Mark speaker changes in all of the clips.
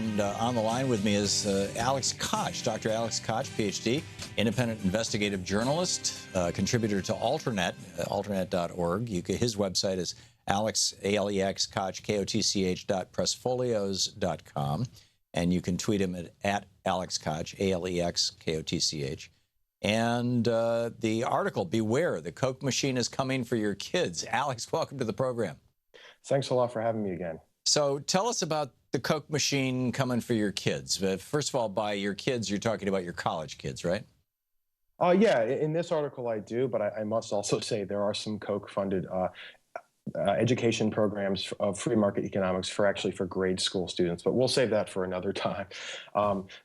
Speaker 1: and on the line with me is Alex Kotch, Dr. Alex Kotch, PhD, independent investigative journalist, contributor to Alternet, alternet.org. His website is Alex, A-L-E-X, Kotch, K-O-T-C-H, pressfolios.com. And you can tweet him at Alex Kotch, A-L-E-X, K-O-T-C-H. And the article, Beware, the Koch machine is coming for your kids. Alex, welcome to the program.
Speaker 2: Thanks a lot for having me again.
Speaker 1: So tell us about the Koch machine coming for your kids. First of all, by your kids, you're talking about your college kids, right?
Speaker 2: Yeah, in this article I do, but I must also say there are some Koch-funded education programs of free market economics for grade school students, but we'll save that for another time.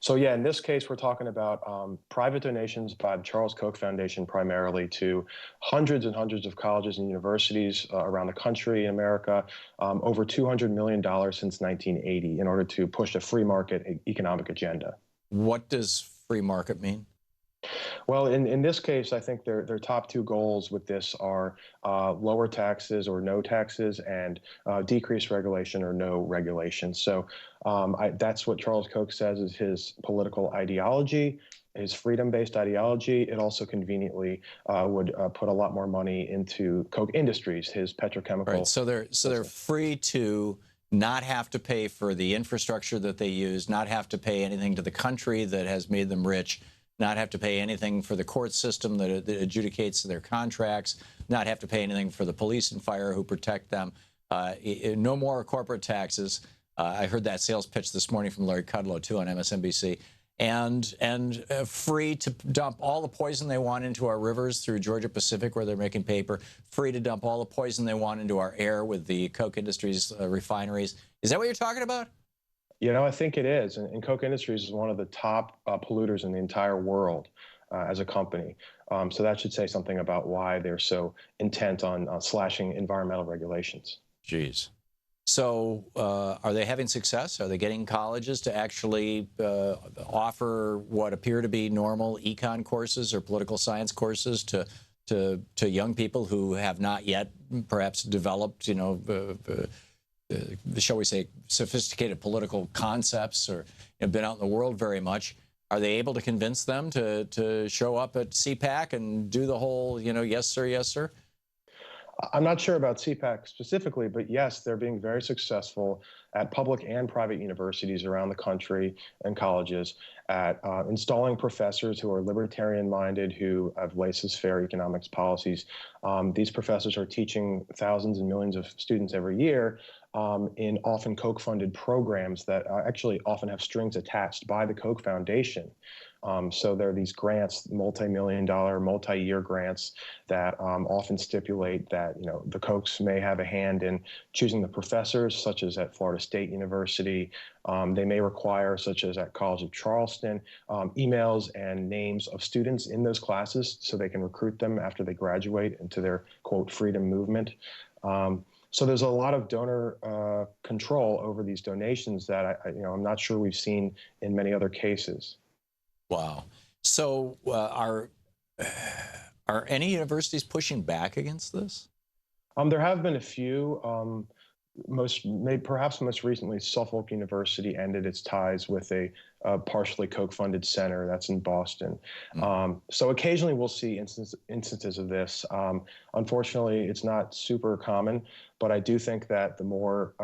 Speaker 2: So yeah, in this case, we're talking about private donations by the Charles Koch Foundation primarily to hundreds and hundreds of colleges and universities around the country in America, over $200 million since 1980 in order to push a free market economic agenda.
Speaker 1: What does free market mean?
Speaker 2: Well, in this case, I think their top two goals with this are lower taxes or no taxes and decreased regulation or no regulation. So that's what Charles Koch says is his political ideology, his freedom-based ideology. It also conveniently would put a lot more money into Koch Industries, his petrochemical.
Speaker 1: Right. So they're free to not have to pay for the infrastructure that they use, not have to pay anything to the country that has made them rich, not have to pay anything for the court system that adjudicates their contracts, not have to pay anything for the police and fire who protect them. No more corporate taxes. I heard that sales pitch this morning from Larry Kudlow, too, on MSNBC. And free to dump all the poison they want into our rivers through Georgia Pacific, where they're making paper, free to dump all the poison they want into our air with the Koch Industries refineries. Is that what you're talking about?
Speaker 2: You know, I think it is. And Koch Industries is one of the top polluters in the entire world as a company. So that should say something about why they're so intent on slashing environmental regulations.
Speaker 1: Jeez. So are they having success? Are they getting colleges to actually offer what appear to be normal econ courses or political science courses to young people who have not yet perhaps developed, shall we say, sophisticated political concepts or been out in the world very much? Are they able to convince them to show up at CPAC and do the whole, yes, sir, yes, sir?
Speaker 2: I'm not sure about CPAC specifically, but yes, they're being very successful at public and private universities around the country and colleges at installing professors who are libertarian-minded, who have laissez-faire economics policies. These professors are teaching thousands and millions of students every year in often Koch-funded programs that actually often have strings attached by the Koch Foundation. So there are these grants, multi-million-dollar, multi-year grants that often stipulate that the Kochs may have a hand in choosing the professors, such as at Florida State University. They may require, such as at College of Charleston, emails and names of students in those classes so they can recruit them after they graduate into their, quote, freedom movement. So there's a lot of donor control over these donations that I'm not sure we've seen in many other cases.
Speaker 1: Wow. So are any universities pushing back against this?
Speaker 2: There have been a few. Perhaps most recently, Suffolk University ended its ties with a partially Koch-funded center that's in Boston. So occasionally we'll see instances of this. Unfortunately, it's not super common, but I do think that the more,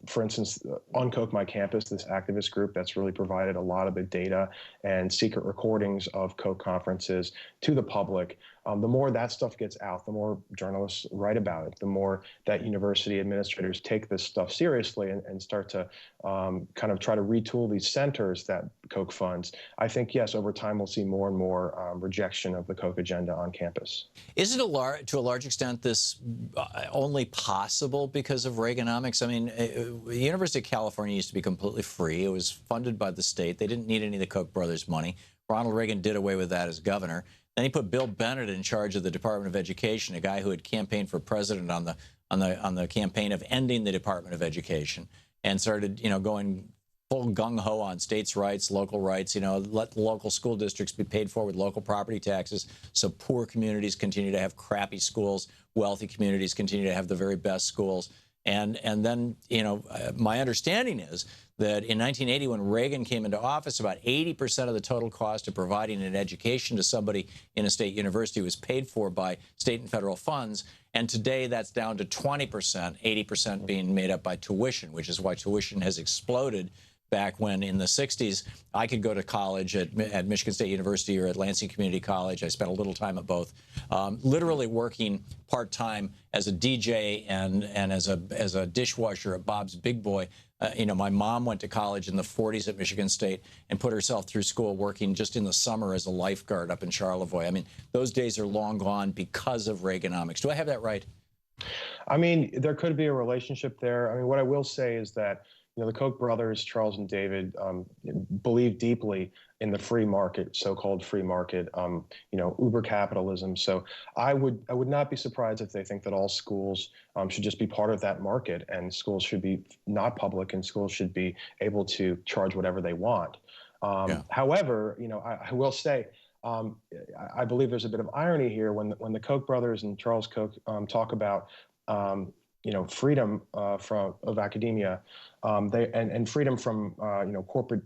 Speaker 2: for instance, on Koch My Campus, this activist group that's really provided a lot of the data and secret recordings of Koch conferences to the public, the more that stuff gets out, the more journalists write about it, the more that university administrators take this stuff seriously and start to kind of try to retool these centers that Koch funds. I think, yes, over time we'll see more and more rejection of the Koch agenda on campus.
Speaker 1: Isn't to a large extent this only possible because of Reaganomics? I mean, the University of California used to be completely free. It was funded by the state. They didn't need any of the Koch brothers' money. Ronald Reagan did away with that as governor. Then he put Bill Bennett in charge of the Department of Education, a guy who had campaigned for president on the campaign of ending the Department of Education, and started going full gung-ho on states' rights, local rights, let local school districts be paid for with local property taxes so poor communities continue to have crappy schools, wealthy communities continue to have the very best schools. And then, my understanding is that in 1980, when Reagan came into office, about 80% of the total cost of providing an education to somebody in a state university was paid for by state and federal funds. And today that's down to 20%, 80% being made up by tuition, which is why tuition has exploded. Back when in the 60s, I could go to college at Michigan State University or at Lansing Community College. I spent a little time at both, literally working part-time as a DJ and as a dishwasher at Bob's Big Boy. My mom went to college in the 40s at Michigan State and put herself through school working just in the summer as a lifeguard up in Charlevoix. I mean, those days are long gone because of Reaganomics. Do I have that right?
Speaker 2: I mean, there could be a relationship there. I mean, what I will say is that the Koch brothers, Charles and David, believe deeply in the free market, so-called free market, uber capitalism. So I would not be surprised if they think that all schools should just be part of that market, and schools should be not public, and schools should be able to charge whatever they want. However, I will say, I believe there's a bit of irony here when the Koch brothers and Charles Koch talk about freedom of academia, and freedom from corporate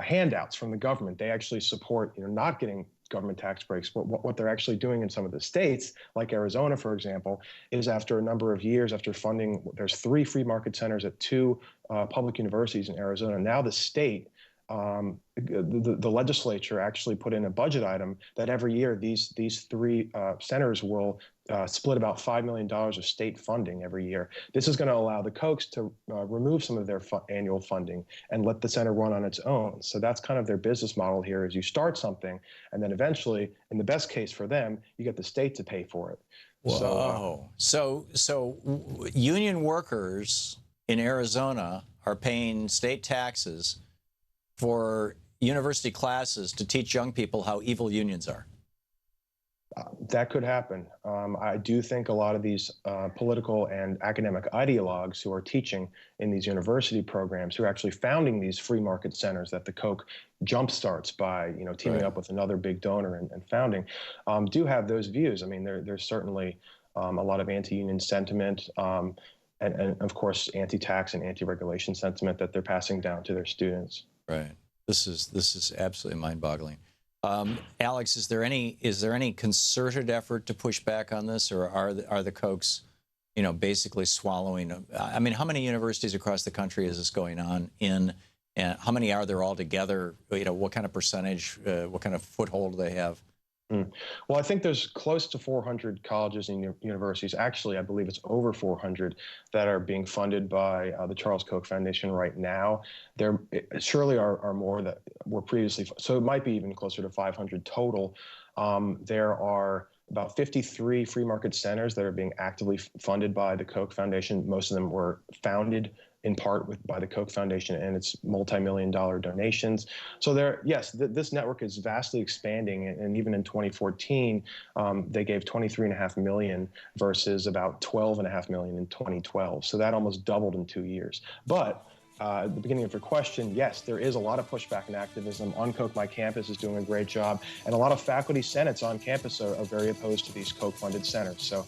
Speaker 2: handouts from the government. They actually support not getting government tax breaks. But what they're actually doing in some of the states, like Arizona, for example, is after a number of years, after funding, there's 3 free market centers at 2 public universities in Arizona. Now the state, the legislature actually put in a budget item that every year these 3 centers will split about $5 million of state funding every year. This is going to allow the Kochs to remove some of their annual funding and let the center run on its own. So that's kind of their business model here: is you start something, and then eventually, in the best case for them, you get the state to pay for it.
Speaker 1: Whoa. So union workers in Arizona are paying state taxes for university classes to teach young people how evil unions are.
Speaker 2: That could happen. I do think a lot of these political and academic ideologues who are teaching in these university programs, who are actually founding these free market centers that the Koch jumpstarts by teaming up with another big donor and founding, do have those views. I mean, there's certainly a lot of anti-union sentiment, and of course anti-tax and anti-regulation sentiment that they're passing down to their students.
Speaker 1: Right. This is absolutely mind-boggling. Alex, is there any concerted effort to push back on this, or are the Kochs, basically swallowing? I mean, how many universities across the country is this going on in, and how many are there altogether? What kind of percentage, what kind of foothold do they have?
Speaker 2: Well, I think there's close to 400 colleges and universities. Actually, I believe it's over 400 that are being funded by the Charles Koch Foundation right now. There surely are more that were previously, so it might be even closer to 500 total. There are about 53 free market centers that are being actively funded by the Koch Foundation. Most of them were founded in part by the Koch Foundation and its multi-million-dollar donations. So yes, this network is vastly expanding, and even in 2014, they gave $23.5 million versus about $12.5 million in 2012. So that almost doubled in 2 years. But at the beginning of your question, yes, there is a lot of pushback and activism. Unkoch My Campus is doing a great job, and a lot of faculty senates on campus are very opposed to these Koch-funded centers. So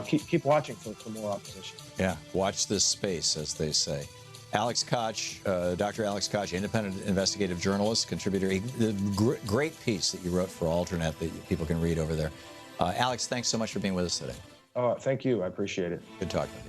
Speaker 2: keep watching for more opposition.
Speaker 1: Yeah, watch this space, as they say. Alex Kotch, Dr. Alex Kotch, independent investigative journalist, contributor. The great piece that you wrote for Alternet that people can read over there. Alex, thanks so much for being with us today.
Speaker 2: Thank you. I appreciate it.
Speaker 1: Good talking with you.